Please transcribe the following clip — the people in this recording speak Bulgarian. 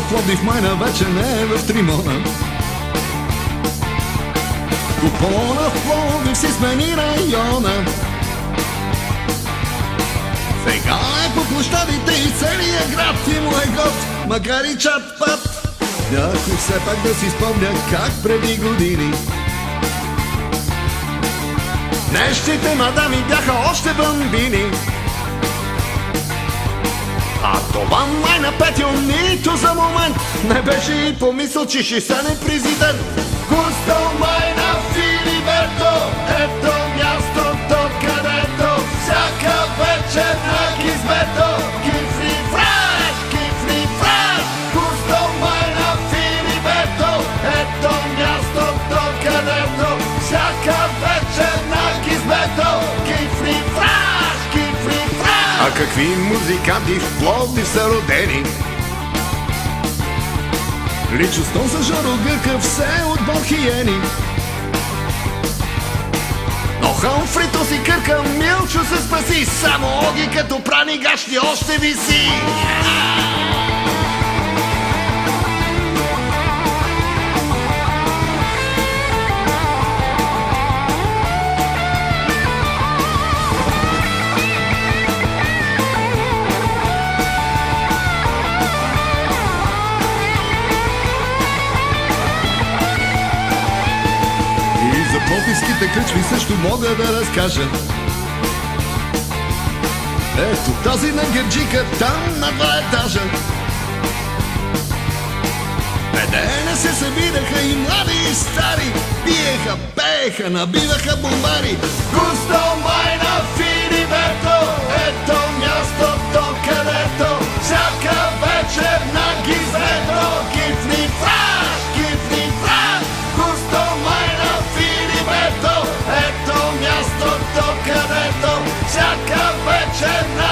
в Пловдив майна вече не е в Тримона. Купона в Пловдив си смени района. Сега е по площадите и целият град ти му е год, макар и чат-пат. Някой все пак да си спомня как преди години нещите мадами бяха още бамбини. А това май на Петю нито за момент не беше и помисъл, че ще стане президент. Густо май на Филиберто, ето мястото, където всяка вечер на Гизберто кифри фраш, кифри фраш. Густо май на Филиберто, ето мястото, където всяка вечер на Гизберто кифри фраш, кифри фраш. А какви музиканти в Пловдив са родени! Личността за Жоро Гъркав все от Бълхиени. Но Хъмфрито си кърка, Милчо се спаси, само Оги като прани гащи още виси. За пловдивските кръчми също мога да разкажа. Ето тази на Герджика, там на 2 етажа. Ведене се събираха и млади и стари, пиеха, пееха, набиваха бомбари. Густо май на Филиберто, ето мястото, където всяка вечер на Гизберто кифни фраш, кифни фраш. Густо май на Филиберто, ето мястото, където всяка вечер на